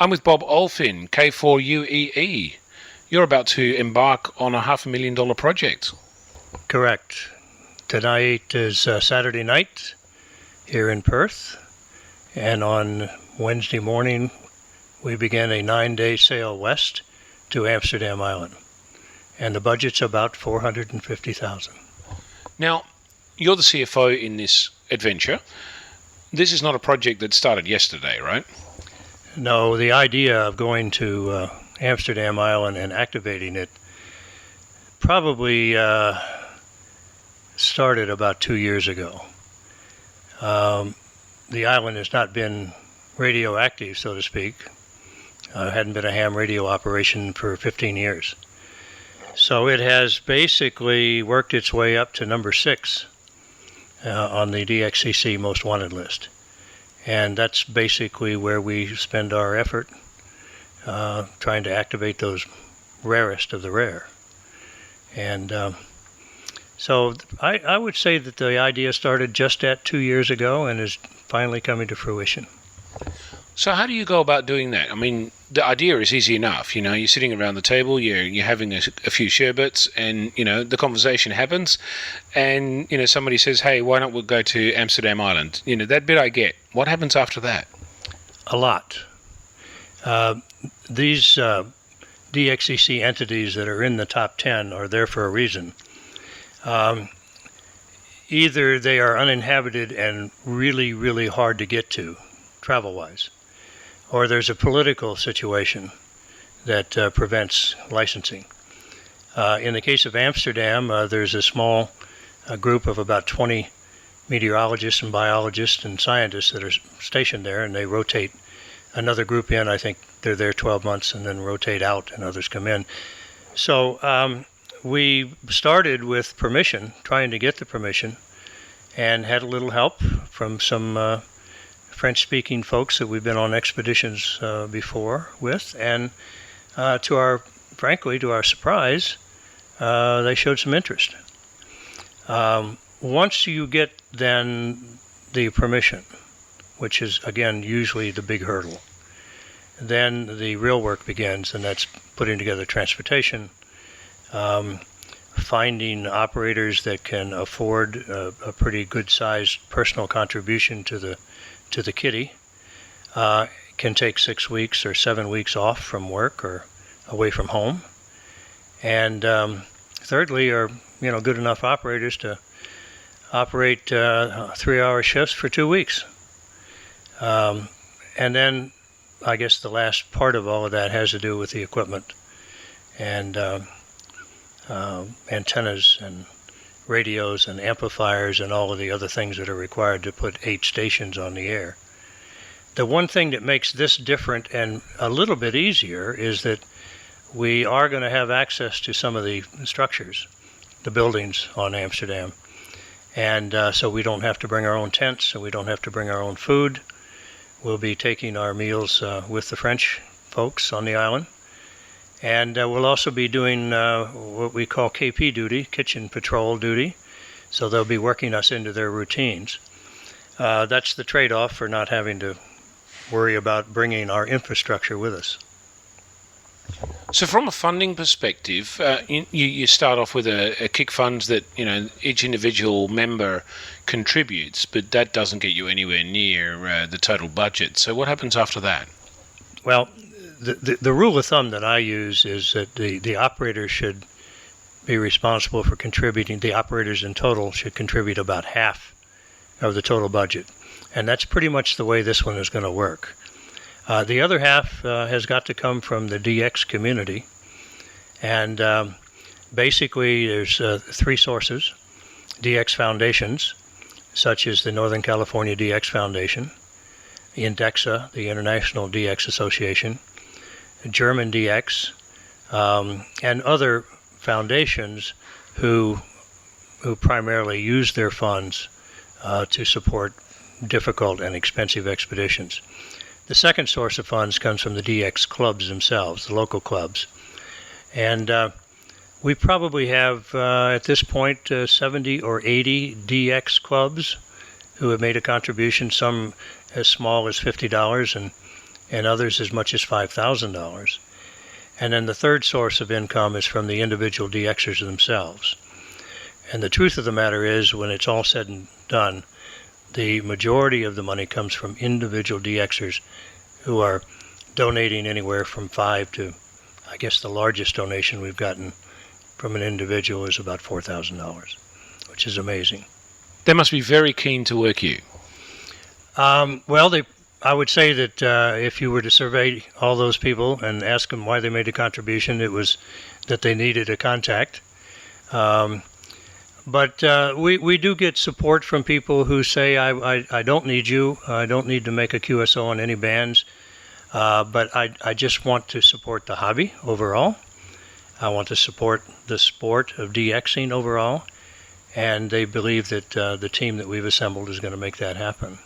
I'm with Bob Olfin, K4UEE. You're about to embark on a $500,000 project. Correct. Tonight is Saturday night here in Perth, and on Wednesday morning we begin a 9-day sail west to Amsterdam Island, and the budget's about $450,000. Now, you're the CFO in this adventure. This is not a project that started yesterday, right? No, the idea of going to Amsterdam Island and activating it probably started about 2 years ago. The island has not been radioactive, so to speak. Hadn't been a ham radio operation for 15 years. So it has basically worked its way up to number 6 on the DXCC Most Wanted list. And that's basically where we spend our effort, trying to activate those rarest of the rare. And so I would say that the idea started just at 2 years ago and is finally coming to fruition. So how do you go about doing that? I mean, the idea is easy enough. You know, you're sitting around the table, you're having a few sherbets, and, you know, the conversation happens, and, you know, somebody says, hey, why not we go to Amsterdam Island? You know, that bit I get. What happens after that? A lot. These DXCC entities that are in the top 10 are there for a reason. Either they are uninhabited and really, really hard to get to, travel-wise, or there's a political situation that prevents licensing. In the case of Amsterdam, there's a small group of about 20 meteorologists and biologists and scientists that are stationed there, and they rotate another group in. I think they're there 12 months and then rotate out and others come in. So we started with permission, trying to get the permission, and had a little help from some French-speaking folks that we've been on expeditions before with, and frankly, to our surprise, they showed some interest. Once you get then the permission, which is, again, usually the big hurdle, then the real work begins, and that's putting together transportation, finding operators that can afford a pretty good-sized personal contribution to the kitty. Can take 6 weeks or 7 weeks off from work or away from home. And thirdly, are good enough operators to operate 3-hour shifts for 2 weeks. And then I guess the last part of all of that has to do with the equipment and antennas and radios and amplifiers and all of the other things that are required to put 8 stations on the air. The one thing that makes this different and a little bit easier is that we are going to have access to some of the structures, the buildings on Amsterdam. And so we don't have to bring our own tents, and we don't have to bring our own food. We'll be taking our meals with the French folks on the island. And we'll also be doing what we call KP duty, kitchen patrol duty. So they'll be working us into their routines. That's the trade-off for not having to worry about bringing our infrastructure with us. So from a funding perspective, you start off with a kick funds that, each individual member contributes, but that doesn't get you anywhere near the total budget. So what happens after that? Well, the rule of thumb that I use is that the operators should be responsible for contributing. The operators in total should contribute about half of the total budget. And that's pretty much the way this one is going to work. The other half has got to come from the DX community. And basically there's 3 sources: DX foundations, such as the Northern California DX Foundation, INDEXA, the International DX Association, German DX, and other foundations who primarily use their funds to support difficult and expensive expeditions. The second source of funds comes from the DX clubs themselves, the local clubs. And we probably have, at this point, 70 or 80 DX clubs who have made a contribution, some as small as $50 and and others as much as $5,000. And then the third source of income is from the individual DXers themselves. And the truth of the matter is, when it's all said and done, the majority of the money comes from individual DXers who are donating anywhere from 5 to, I guess the largest donation we've gotten from an individual is about $4,000, which is amazing. They must be very keen to work you. Well, I would say that if you were to survey all those people and ask them why they made a contribution, it was that they needed a contact. But we do get support from people who say, I don't need you. I don't need to make a QSO on any bands. But I just want to support the hobby overall. I want to support the sport of DXing overall. And they believe that the team that we've assembled is going to make that happen.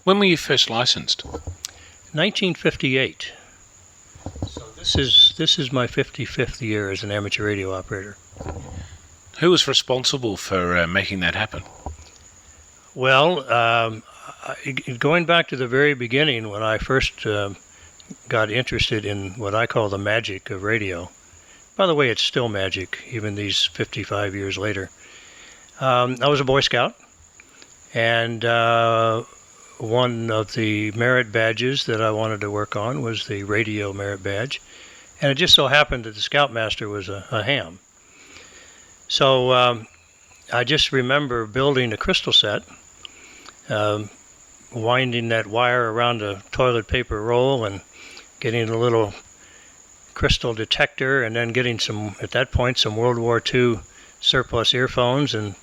When were you first licensed? 1958. So this is my 55th year as an amateur radio operator. Who was responsible for making that happen? Well, going back to the very beginning, when I first got interested in what I call the magic of radio. By the way, it's still magic, even these 55 years later. I was a Boy Scout, and one of the merit badges that I wanted to work on was the radio merit badge. And it just so happened that the Scoutmaster was a ham. So I just remember building a crystal set, winding that wire around a toilet paper roll and getting a little crystal detector, and then getting at that point, some World War II surplus earphones and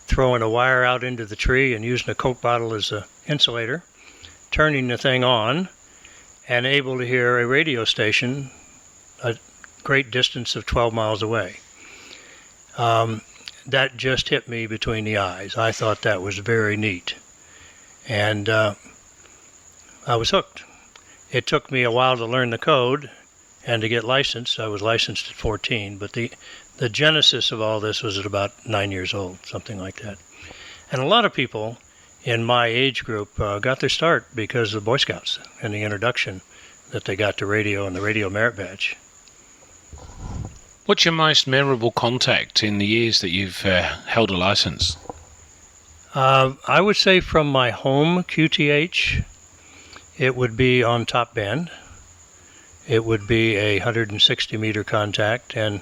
throwing a wire out into the tree and using a Coke bottle as an insulator, turning the thing on, and able to hear a radio station a great distance of 12 miles away. That just hit me between the eyes. I thought that was very neat. And I was hooked. It took me a while to learn the code and to get licensed. I was licensed at 14, but the genesis of all this was at about 9 years old, something like that. And a lot of people in my age group got their start because of Boy Scouts and the introduction that they got to radio and the radio merit badge. What's your most memorable contact in the years that you've held a license? I would say from my home QTH, it would be on top band. It would be a 160-meter contact, and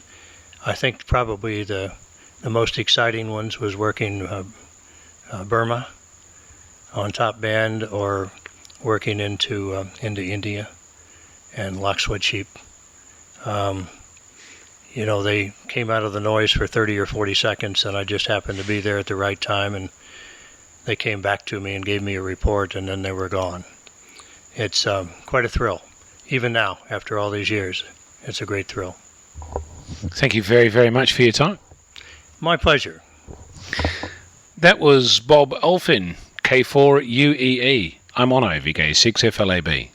I think probably the most exciting ones was working Burma on top band, or working into India and Loxwood sheep. They came out of the noise for 30 or 40 seconds, and I just happened to be there at the right time, and they came back to me and gave me a report, and then they were gone. It's quite a thrill. Even now, after all these years, it's a great thrill. Thank you very, very much for your time. My pleasure. That was Bob Elfin, K4UEE. I'm on OVK6FLAB.